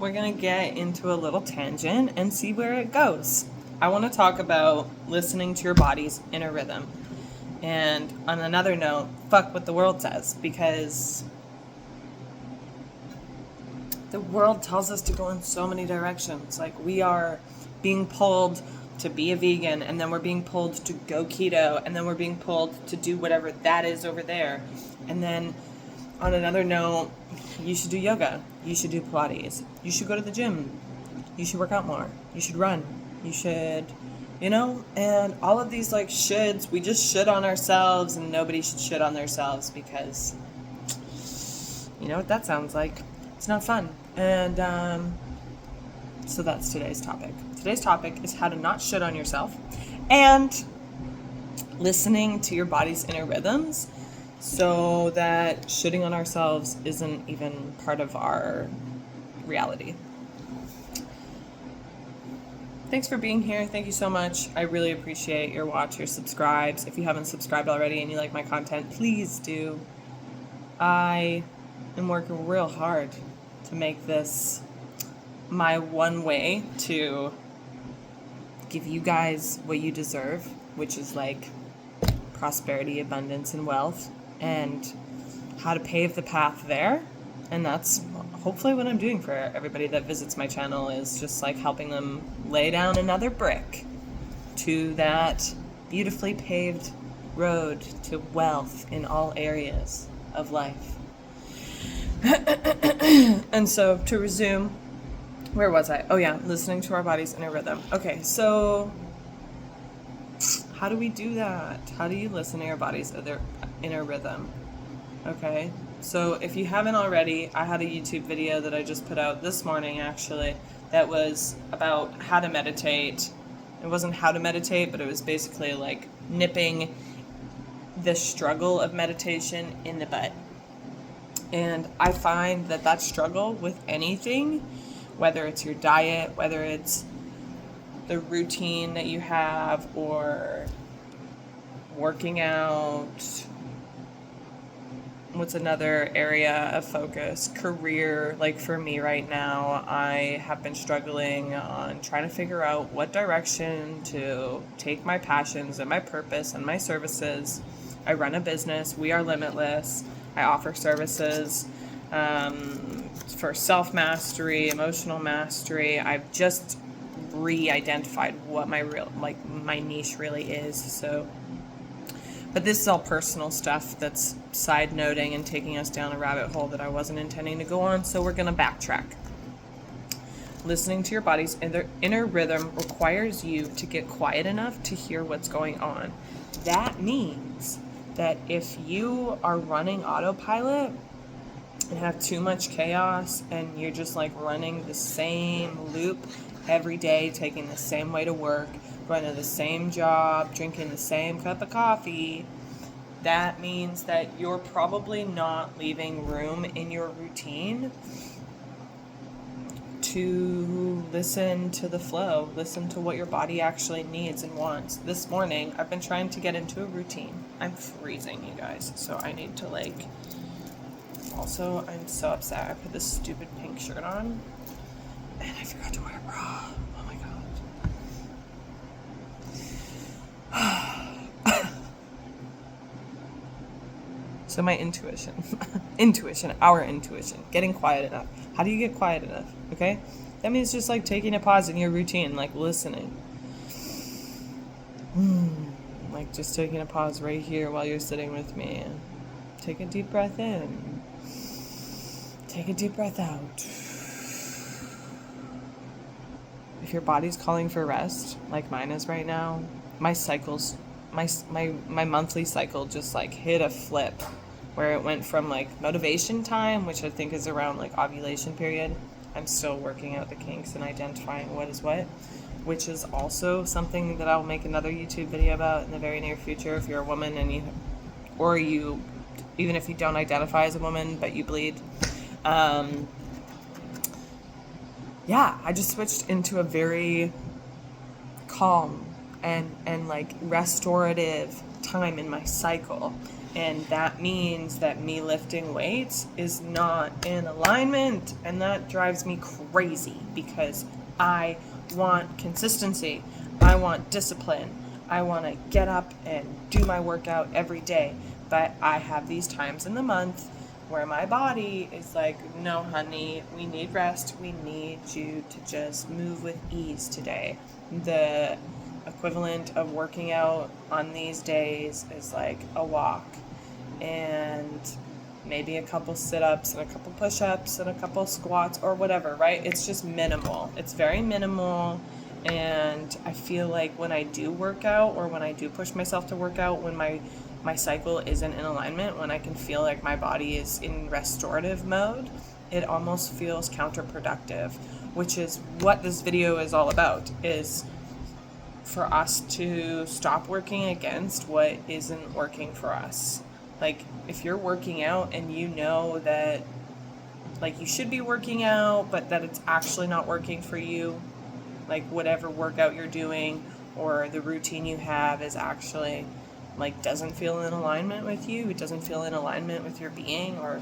we're going to get into a little tangent and see where it goes. I want to talk about listening to your body's inner rhythm. And on another note, fuck what the world says, because the world tells us to go in so many directions. Like, we are being pulled to be a vegan, and then we're being pulled to go keto, and then we're being pulled to do whatever that is over there. And then on another note, you should do yoga, you should do Pilates, you should go to the gym, you should work out more, you should run, you should, and all of these like shoulds, we just should on ourselves, and nobody should shit on themselves, because you know what that sounds like. It's not fun. And so that's today's topic. Today's topic is how to not shit on yourself and listening to your body's inner rhythms so that shitting on ourselves isn't even part of our reality. Thanks for being here. Thank you so much. I really appreciate your watch, your subscribes. If you haven't subscribed already and you like my content, please do. I am working real hard to make this my one way to give you guys what you deserve, which is like prosperity, abundance, and wealth, and how to pave the path there. And that's hopefully what I'm doing for everybody that visits my channel, is just like helping them lay down another brick to that beautifully paved road to wealth in all areas of life. And so to resume, where was I? Oh yeah, listening to our body's inner rhythm. Okay, so how do we do that? How do you listen to your body's inner rhythm? Okay, so if you haven't already, I had a YouTube video that I just put out this morning, actually, that was about how to meditate. It wasn't how to meditate, but it was basically like nipping the struggle of meditation in the bud. And I find that struggle with anything, whether it's your diet, whether it's the routine that you have, or working out, what's another area of focus? Career. Like for me right now, I have been struggling on trying to figure out what direction to take my passions and my purpose and my services. I run a business. We are limitless. I offer services for self-mastery, emotional mastery. I've just re-identified what my niche really is. So, but this is all personal stuff that's side noting and taking us down a rabbit hole that I wasn't intending to go on. So we're going to backtrack. Listening to your body's inner rhythm requires you to get quiet enough to hear what's going on. That means that if you are running autopilot and have too much chaos, and you're just like running the same loop every day, taking the same way to work, going to the same job, drinking the same cup of coffee, that means that you're probably not leaving room in your routine to listen to the flow, listen to what your body actually needs and wants. This morning, I've been trying to get into a routine. I'm freezing, you guys, so I need to also, I'm so upset. I put this stupid pink shirt on, and I forgot to wear a bra. Oh my god. So my intuition, our intuition, getting quiet enough. How do you get quiet enough? Okay? That means just like taking a pause in your routine, like listening. Like just taking a pause right here while you're sitting with me. Take a deep breath in. Take a deep breath out. If your body's calling for rest, like mine is right now, my cycles, my monthly cycle just like hit a flip, where it went from like motivation time, which I think is around like ovulation period. I'm still working out the kinks and identifying what is what, which is also something that I'll make another YouTube video about in the very near future. If you're a woman and even if you don't identify as a woman but you bleed, I just switched into a very calm and like restorative time in my cycle. And that means that me lifting weights is not in alignment. And that drives me crazy because I want consistency. I want discipline. I want to get up and do my workout every day. But I have these times in the month where my body is like, no, honey, we need rest. We need you to just move with ease today. The equivalent of working out on these days is like a walk and maybe a couple sit-ups and a couple push-ups and a couple squats or whatever, right? It's just minimal. It's very minimal. And I feel like when I do work out or when I do push myself to work out, when my cycle isn't in alignment, when I can feel like my body is in restorative mode, it almost feels counterproductive, which is what this video is all about, is for us to stop working against what isn't working for us. Like, if you're working out and you know that, like, you should be working out, but that it's actually not working for you, like, whatever workout you're doing or the routine you have is actually, like, doesn't feel in alignment with you, it doesn't feel in alignment with your being, or,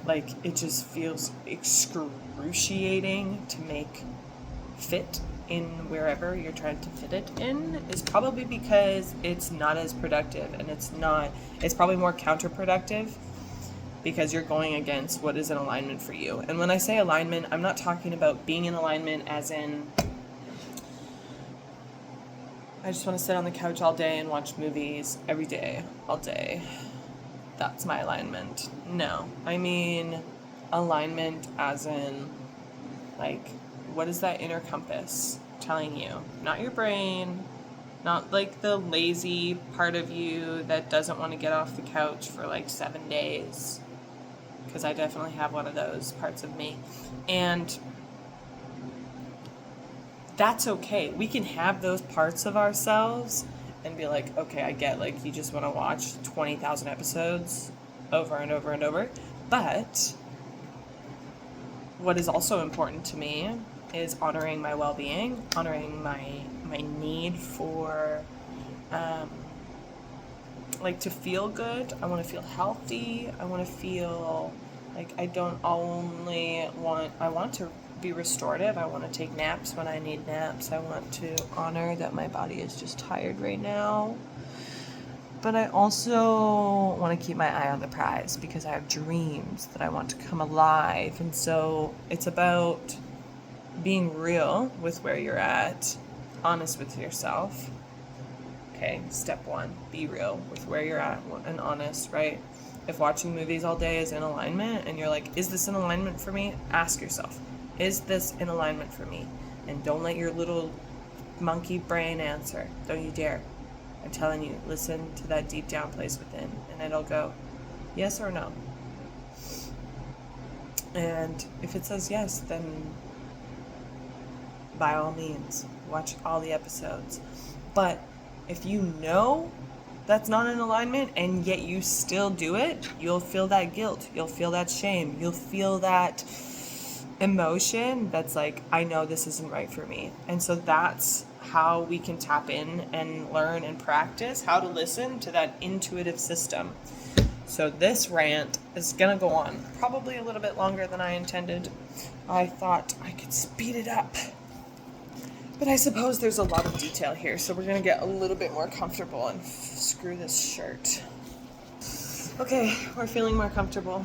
like, it just feels excruciating to make fit in wherever you're trying to fit it in, is probably because it's not as productive, and it's probably more counterproductive because you're going against what is in alignment for you. And when I say alignment, I'm not talking about being in alignment as in I just want to sit on the couch all day and watch movies every day, all day. That's my alignment. No, I mean alignment as in, like, what is that inner compass telling you? Not your brain, not like the lazy part of you that doesn't want to get off the couch for like 7 days. Because I definitely have one of those parts of me. And that's okay. We can have those parts of ourselves and be like, okay, I get, like, you just want to watch 20,000 episodes over and over and over. But what is also important to me is honoring my well-being, honoring my need for, like, to feel good. I want to feel healthy. I want to feel like I want to be restorative. I want to take naps when I need naps. I want to honor that my body is just tired right now. But I also want to keep my eye on the prize because I have dreams that I want to come alive. And so it's about being real with where you're at, honest with yourself. Okay, step 1, be real with where you're at and honest, right? If watching movies all day is in alignment and you're like, is this in alignment for me? Ask yourself, is this in alignment for me? And don't let your little monkey brain answer. Don't you dare. I'm telling you, listen to that deep down place within, and it'll go yes or no. And if it says yes, then by all means, watch all the episodes. But if you know that's not in alignment and yet you still do it, you'll feel that guilt, you'll feel that shame, you'll feel that emotion that's like, I know this isn't right for me. And so that's how we can tap in and learn and practice how to listen to that intuitive system. So this rant is gonna go on probably a little bit longer than I intended. I thought I could speed it up, but I suppose there's a lot of detail here, so we're gonna get a little bit more comfortable and screw this shirt. Okay, we're feeling more comfortable.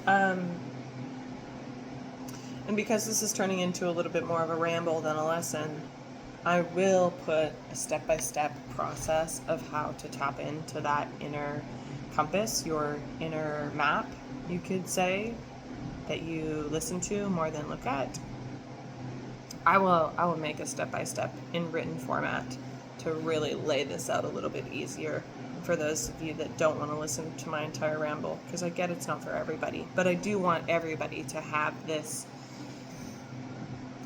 And because this is turning into a little bit more of a ramble than a lesson, I will put a step-by-step process of how to tap into that inner compass, your inner map, you could say, that you listen to more than look at. I will make a step-by-step in written format to really lay this out a little bit easier for those of you that don't want to listen to my entire ramble, because I get it's not for everybody, but I do want everybody to have this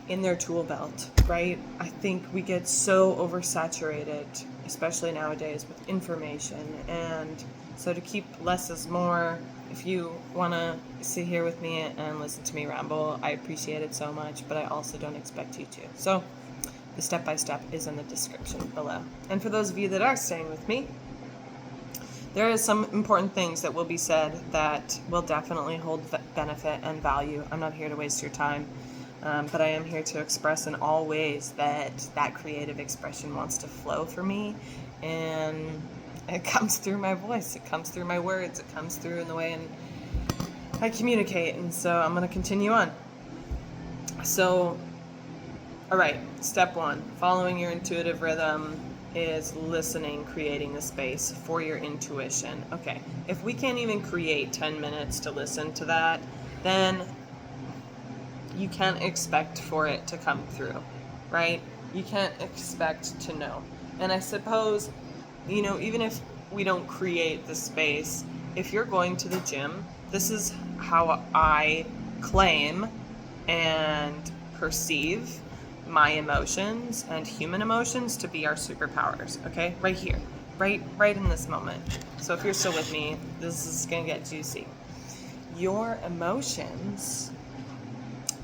in their tool belt, right? I think we get so oversaturated, especially nowadays, with information, and so to keep less is more. If you want to sit here with me and listen to me ramble, I appreciate it so much, but I also don't expect you to. So the step-by-step is in the description below. And for those of you that are staying with me, There is some important things that will be said that will definitely hold benefit and value. I'm not here to waste your time, but I am here to express in all ways that creative expression wants to flow for me, and it comes through my voice, it comes through my words, it comes through in the way I communicate, and so I'm going to continue on. So, all right, step 1, following your intuitive rhythm is listening, creating the space for your intuition. Okay, if we can't even create 10 minutes to listen to that, then you can't expect for it to come through, right? You can't expect to know. And I suppose, even if we don't create the space, if you're going to the gym, this is how I claim and perceive my emotions and human emotions to be our superpowers, okay? Right here, right in this moment. So if you're still with me, this is gonna get juicy. Your emotions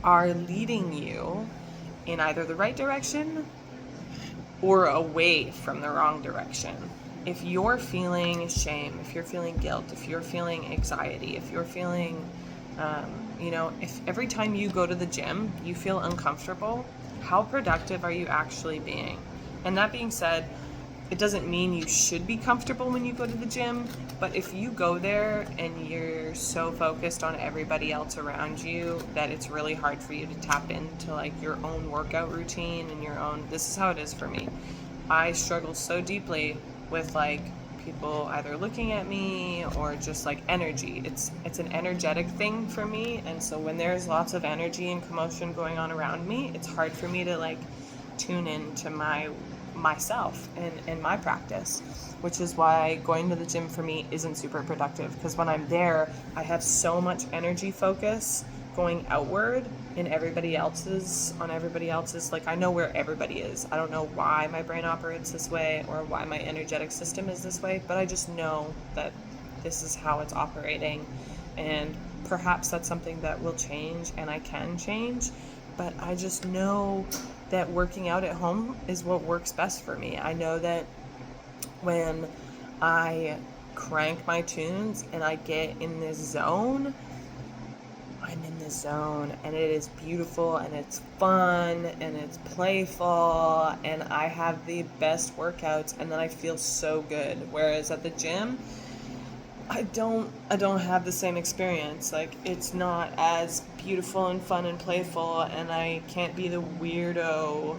are leading you in either the right direction or away from the wrong direction. If you're feeling shame, if you're feeling guilt, if you're feeling anxiety, if you're feeling, if every time you go to the gym you feel uncomfortable, how productive are you actually being? And that being said, it doesn't mean you should be comfortable when you go to the gym, but if you go there and you're so focused on everybody else around you that it's really hard for you to tap into like your own workout routine and your own, this is how it is for me. I struggle so deeply with like people either looking at me or just like energy. It's an energetic thing for me, and so when there's lots of energy and commotion going on around me, it's hard for me to like tune into myself and my practice, which is why going to the gym for me isn't super productive, because when I'm there I have so much energy focus going outward in everybody else's, like I know where everybody is. I don't know why my brain operates this way or why my energetic system is this way, but I just know that this is how it's operating, and perhaps that's something that will change and I can change, but I just know that working out at home is what works best for me. I know that when I crank my tunes and I get in this zone, I'm in the zone, and it is beautiful and it's fun and it's playful and I have the best workouts, and then I feel so good. Whereas at the gym, I don't have the same experience. Like, it's not as beautiful and fun and playful, and I can't be the weirdo.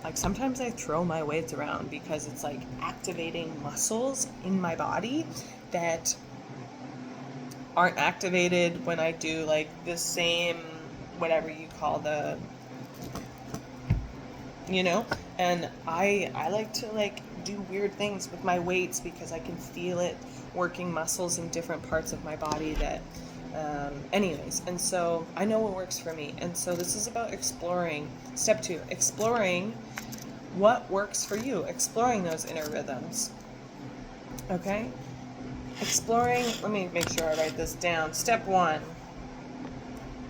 Like, sometimes I throw my weights around because it's like activating muscles in my body that aren't activated when I do like the same, whatever you call the, and I like to like do weird things with my weights because I can feel it working muscles in different parts of my body that anyways, and so I know what works for me. And so this is about exploring. Step 2, exploring what works for you, exploring those inner rhythms. Okay? Exploring, let me make sure I write this down. Step 1,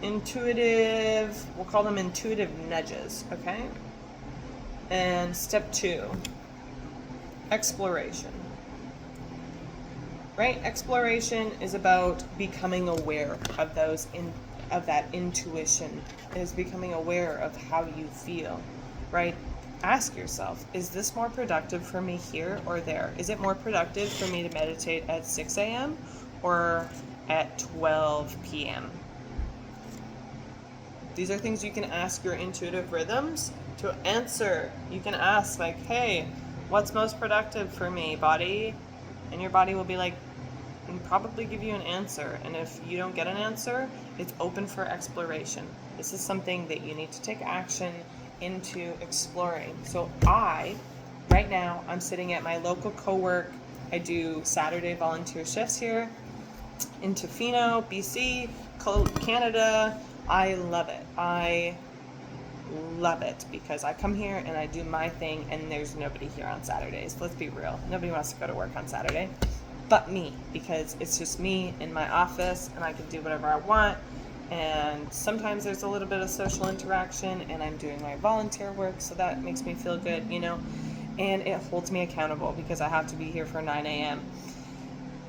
intuitive, we'll call them intuitive nudges, okay? And step 2, exploration. Right? Exploration is about becoming aware of of that intuition. It is becoming aware of how you feel, right? Ask yourself, is this more productive for me here or there? Is it more productive for me to meditate at 6 a.m. or at 12 p.m.? These are things you can ask your intuitive rhythms to answer. You can ask like, hey, what's most productive for me, body? And your body will be like, and probably give you an answer. And if you don't get an answer, it's open for exploration. This is something that you need to take action into exploring. So right now, I'm sitting at my local co-work. I do Saturday volunteer shifts here in Tofino, BC, Canada. I love it. I love it because I come here and I do my thing, and there's nobody here on Saturdays. Let's be real. Nobody wants to go to work on Saturday but me, because it's just me in my office and I can do whatever I want. And sometimes there's a little bit of social interaction, and I'm doing my volunteer work, so that makes me feel good, and it holds me accountable because I have to be here for 9 a.m.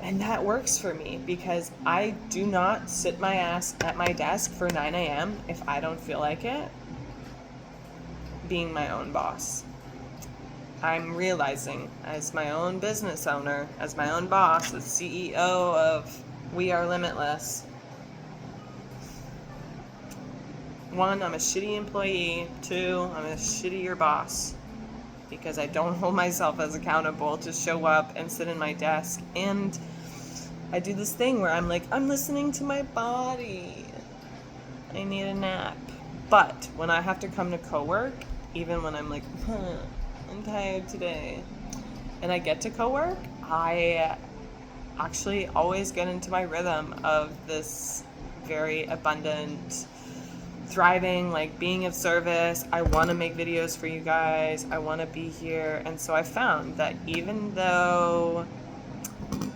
And that works for me because I do not sit my ass at my desk for 9 a.m. if I don't feel like it, being my own boss. I'm realizing as my own business owner, as my own boss, as CEO of We Are Limitless, one, I'm a shitty employee. Two, I'm a shittier boss because I don't hold myself as accountable to show up and sit in my desk. And I do this thing where I'm like, I'm listening to my body. I need a nap. But when I have to come to co-work, even when I'm like, I'm tired today, and I get to co-work, I actually always get into my rhythm of this very abundant, thriving, like being of service. I want to make videos for you guys. I want to be here. And so I found that even though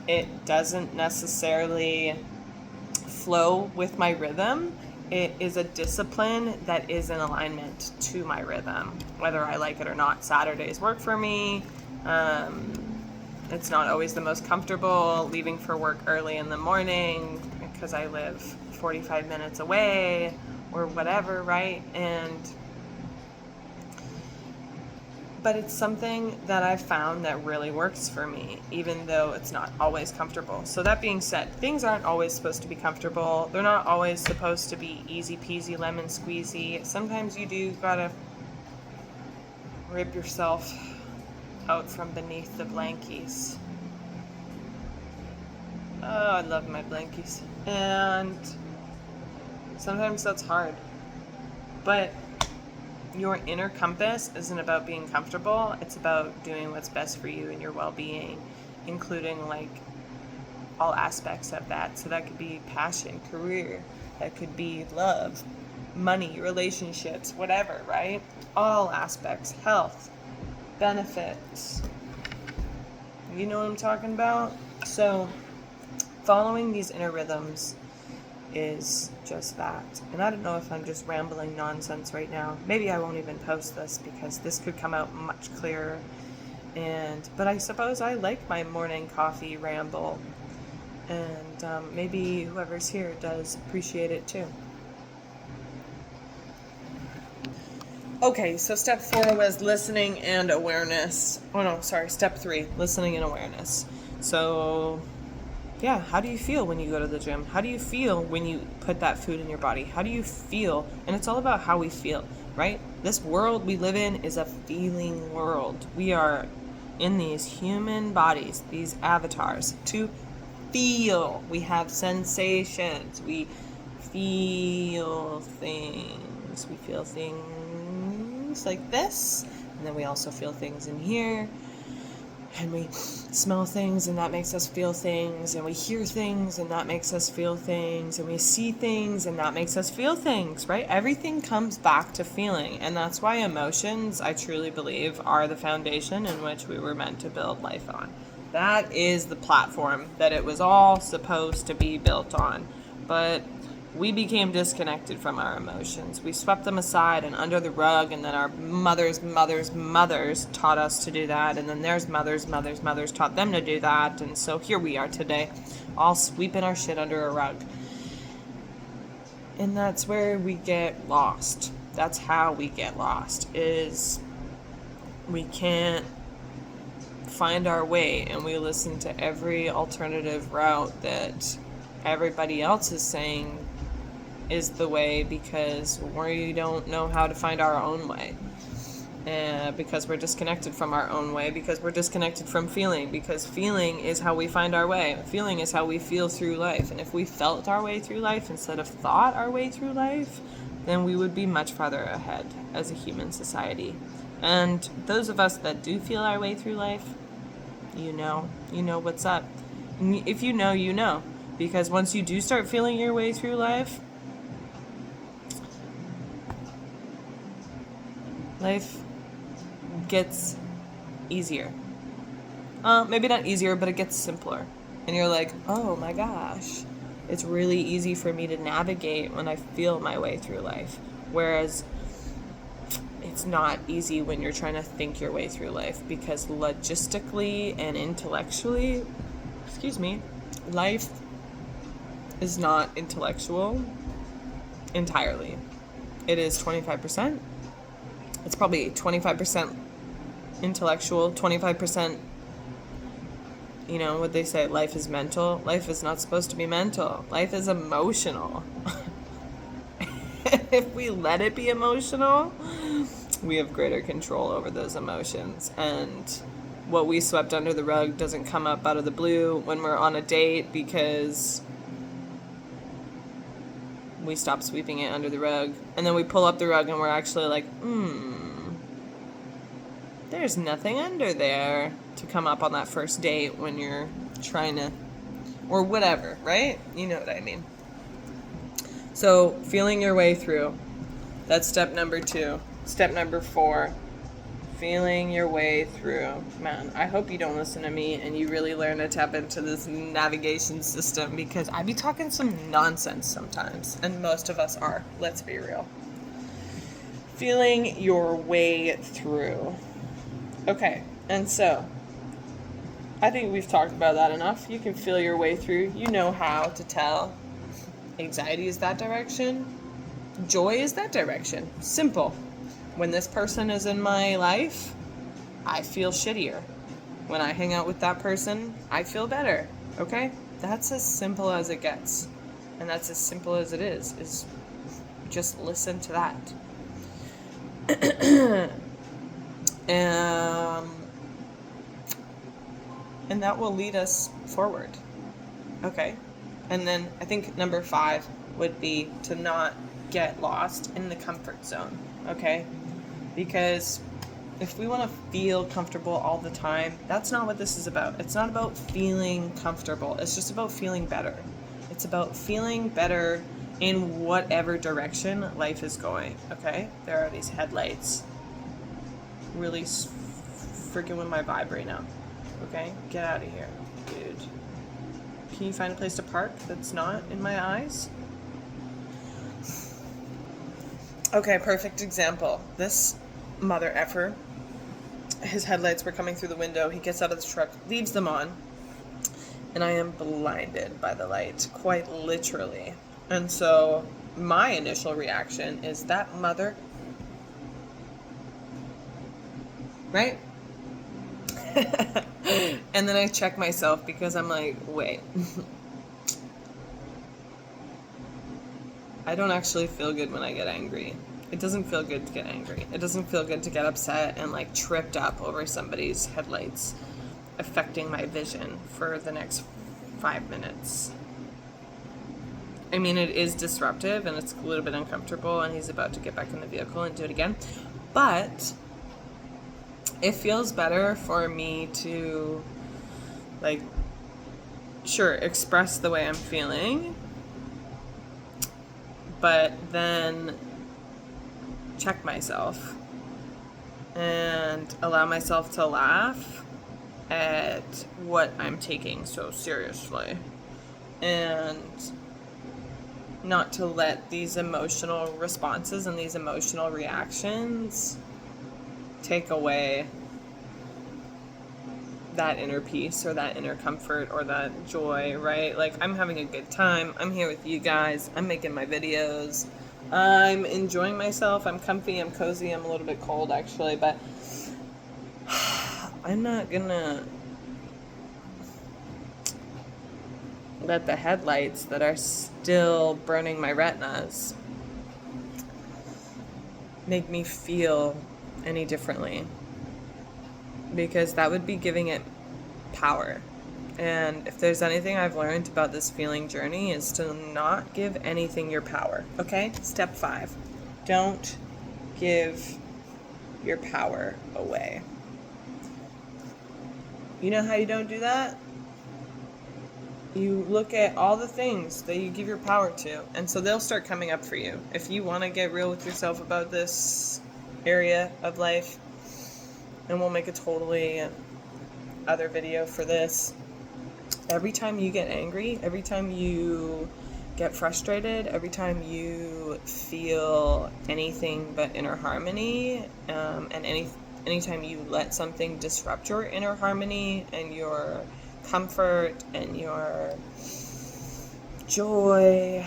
it doesn't necessarily flow with my rhythm, it is a discipline that is in alignment to my rhythm, whether I like it or not. Saturdays work for me. It's not always the most comfortable leaving for work early in the morning because I live 45 minutes away or whatever, right? But it's something that I've found that really works for me, even though it's not always comfortable. So that being said, things aren't always supposed to be comfortable. They're not always supposed to be easy peasy lemon squeezy. Sometimes you do gotta rip yourself out from beneath the blankies. Oh, I love my blankies. And sometimes that's hard. But your inner compass isn't about being comfortable. It's about doing what's best for you and your well-being, including like all aspects of that. So that could be passion, career, that could be love, money, relationships, whatever, right? All aspects, health, benefits. You know what I'm talking about? So following these inner rhythms is just that. And I don't know if I'm just rambling nonsense right now. Maybe I won't even post this because this could come out much clearer. But I suppose I like my morning coffee ramble, and maybe whoever's here does appreciate it too. Okay, so step 4 was listening and awareness. Oh no, sorry, step 3, listening and awareness. So yeah, how do you feel when you go to the gym? How do you feel when you put that food in your body? How do you feel? And it's all about how we feel, right? This world we live in is a feeling world. We are in these human bodies, these avatars, to feel. We have sensations. We feel things. We feel things like this. And then we also feel things in here. And we smell things, and that makes us feel things, and we hear things, and that makes us feel things, and we see things, and that makes us feel things, right? Everything comes back to feeling, and that's why emotions, I truly believe, are the foundation in which we were meant to build life on. That is the platform that it was all supposed to be built on, but we became disconnected from our emotions. We swept them aside and under the rug, and then our mothers taught us to do that, and then their mothers taught them to do that, and so here we are today, all sweeping our shit under a rug. And that's where we get lost. That's how we get lost, is we can't find our way, and we listen to every alternative route that everybody else is saying is the way because we don't know how to find our own way. Because we're disconnected from our own way, because we're disconnected from feeling, because feeling is how we find our way. Feeling is how we feel through life. And if we felt our way through life instead of thought our way through life, then we would be much farther ahead as a human society. And those of us that do feel our way through life, you know what's up. And if you know, you know. Because once you do start feeling your way through life gets easier. Maybe not easier, but it gets simpler. And you're like, oh my gosh, it's really easy for me to navigate when I feel my way through life. Whereas it's not easy when you're trying to think your way through life, because logistically and intellectually, Life is not intellectual entirely. It is 25%. It's probably 25% intellectual, 25%, what they say, life is mental. Life is not supposed to be mental. Life is emotional. If we let it be emotional, we have greater control over those emotions. And what we swept under the rug doesn't come up out of the blue when we're on a date because we stop sweeping it under the rug. And then we pull up the rug and we're actually like, there's nothing under there to come up on that first date when you're trying to, or whatever, right? You know what I mean. So feeling your way through, that's step number 2. Step number 4, feeling your way through. Man, I hope you don't listen to me and you really learn to tap into this navigation system, because I be talking some nonsense sometimes, and most of us are. Let's be real. Feeling your way through. Okay, and so I think we've talked about that enough. You can feel your way through. You know how to tell. Anxiety is that direction. Joy is that direction. Simple. When this person is in my life, I feel shittier. When I hang out with that person, I feel better. Okay? That's as simple as it gets. And that's as simple as it is just listen to that. And that will lead us forward. Okay? And then I think number 5 would be to not get lost in the comfort zone. Okay? Because if we want to feel comfortable all the time, that's not what this is about. It's not about feeling comfortable. It's just about feeling better. It's about feeling better in whatever direction life is going. Okay? There are these headlights really freaking with my vibe right now. Okay? Get out of here, dude. Can you find a place to park that's not in my eyes? Okay, perfect example. This mother effer, his headlights were coming through the window. He gets out of the truck, leaves them on, and I am blinded by the light, quite literally. And so my initial reaction is that mother, right? And then I check myself because I'm like, wait. I don't actually feel good when I get angry. It doesn't feel good to get angry. It doesn't feel good to get upset and like tripped up over somebody's headlights affecting my vision for the next 5 minutes. I mean, it is disruptive and it's a little bit uncomfortable, and he's about to get back in the vehicle and do it again. But it feels better for me to, like, sure, express the way I'm feeling, but then check myself and allow myself to laugh at what I'm taking so seriously, and not to let these emotional responses and these emotional reactions take away that inner peace or that inner comfort or that joy, right? Like, I'm having a good time. I'm here with you guys. I'm making my videos. I'm enjoying myself. I'm comfy. I'm cozy. I'm a little bit cold, actually, but I'm not gonna let the headlights that are still burning my retinas make me feel any differently, because that would be giving it power. And if there's anything I've learned about this feeling journey, is to not give anything your power. Okay? Step 5. Don't give your power away. You know how you don't do that? You look at all the things that you give your power to, and so they'll start coming up for you. If you want to get real with yourself about this area of life, and we'll make a totally other video for this. Every time you get angry, every time you get frustrated, every time you feel anything but inner harmony, and anytime you let something disrupt your inner harmony and your comfort and your joy,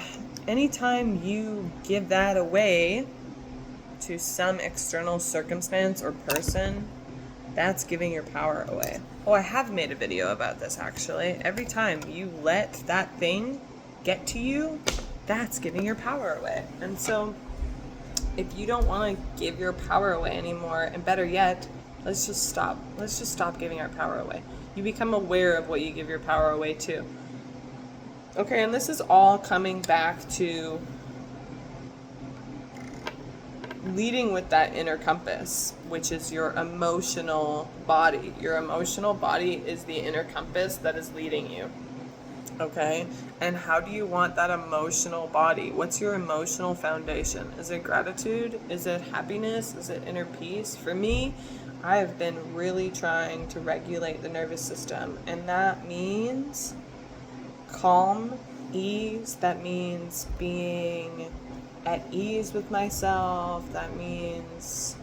anytime you give that away to some external circumstance or person, that's giving your power away. Oh, I have made a video about this actually. Every time you let that thing get to you, that's giving your power away. And so if you don't want to give your power away anymore, and better yet, let's just stop. Let's just stop giving our power away. You become aware of what you give your power away to. Okay, and this is all coming back to leading with that inner compass, which is your emotional body. Your emotional body is the inner compass that is leading you. Okay, and how do you want that emotional body? What's your emotional foundation? Is it gratitude? Is it happiness? Is it inner peace? For me, I have been really trying to regulate the nervous system, and that means calm, ease. That means being at ease with myself. That means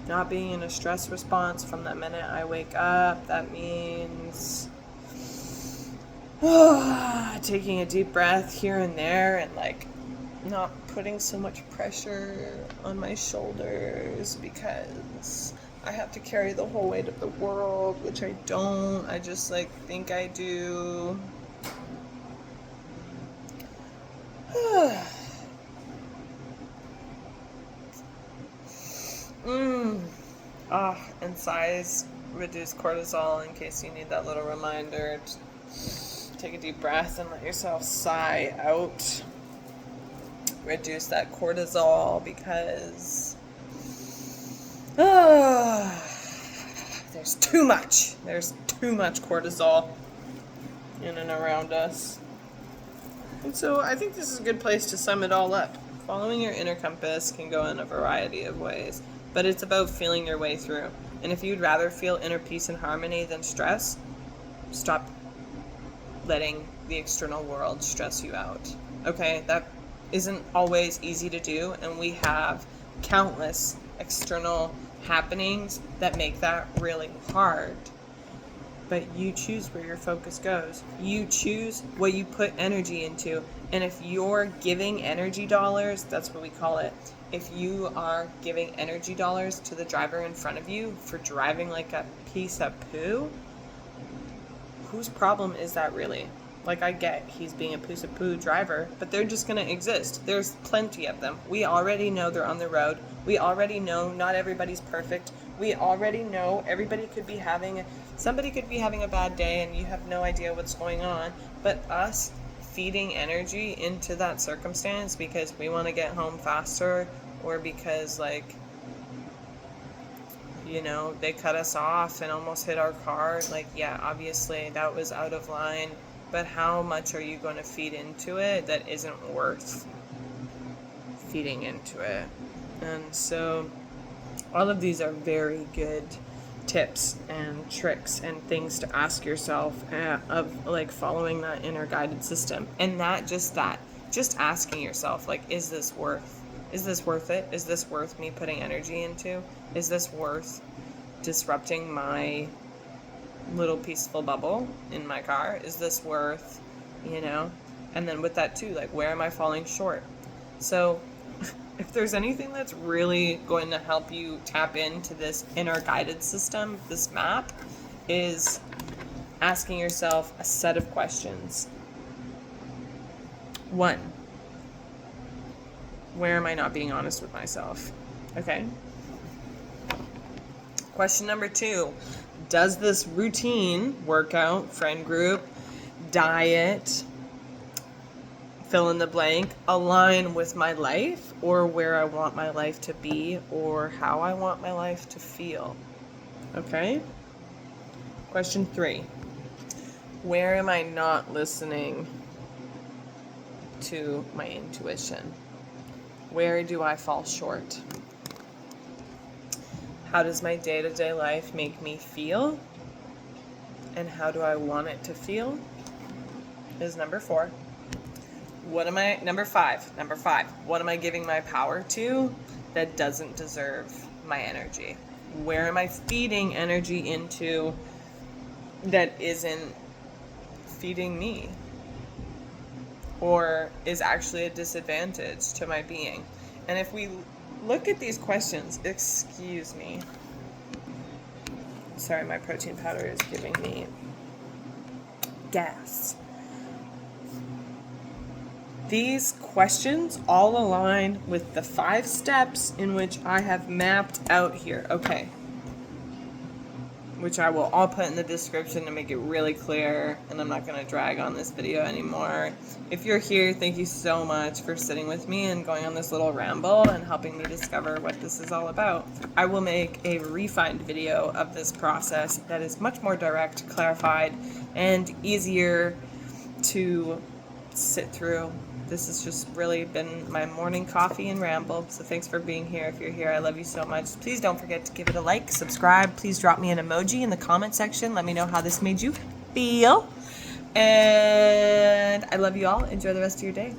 not being in a stress response from the minute I wake up. That means taking a deep breath here and there, and like not putting so much pressure on my shoulders because I have to carry the whole weight of the world, which I don't. I just like think I do. And sighs reduce cortisol, in case you need that little reminder. Just take a deep breath and let yourself sigh out. Reduce that cortisol because there's too much. There's too much cortisol in and around us. And so I think this is a good place to sum it all up. Following your inner compass can go in a variety of ways, but it's about feeling your way through. And if you'd rather feel inner peace and harmony than stress, stop letting the external world stress you out. Okay, that isn't always easy to do, and we have countless external happenings that make that really hard. But you choose where your focus goes. You choose what you put energy into. And if you're giving energy dollars, that's what we call it. If you are giving energy dollars to the driver in front of you for driving like a piece of poo, whose problem is that really? Like, I get he's being a piece of poo driver, but they're just going to exist. There's plenty of them. We already know they're on the road. We already know not everybody's perfect. We already know somebody could be having a bad day and you have no idea what's going on. But us feeding energy into that circumstance because we want to get home faster, or because they cut us off and almost hit our car. Yeah, obviously that was out of line, but how much are you going to feed into it that isn't worth feeding into it? And so all of these are very good tips and tricks and things to ask yourself of following that inner guided system. And just asking yourself, is this worth it? Is this worth me putting energy into? Is this worth disrupting my little peaceful bubble in my car? Is this worth, and then with that too, where am I falling short? So if there's anything that's really going to help you tap into this inner guided system, this map, is asking yourself a set of questions. 1, where am I not being honest with myself? Okay. Question number 2, does this routine, workout, friend group, diet, fill in the blank, align with my life or where I want my life to be or how I want my life to feel? Okay. Question 3, where am I not listening to my intuition? Where do I fall short? How does my day-to-day life make me feel? And how do I want it to feel? Is number 4. Number five, what am I giving my power to that doesn't deserve my energy? Where am I feeding energy into that isn't feeding me or is actually a disadvantage to my being? And if we look at these questions, excuse me. Sorry, my protein powder is giving me gas. These questions all align with the 5 steps in which I have mapped out here. Okay. Which I will all put in the description to make it really clear, and I'm not going to drag on this video anymore. If you're here, thank you so much for sitting with me and going on this little ramble and helping me discover what this is all about. I will make a refined video of this process that is much more direct, clarified, and easier to sit through. This has just really been my morning coffee and ramble. So thanks for being here. If you're here, I love you so much. Please don't forget to give it a like, subscribe. Please drop me an emoji in the comment section. Let me know how this made you feel. And I love you all. Enjoy the rest of your day.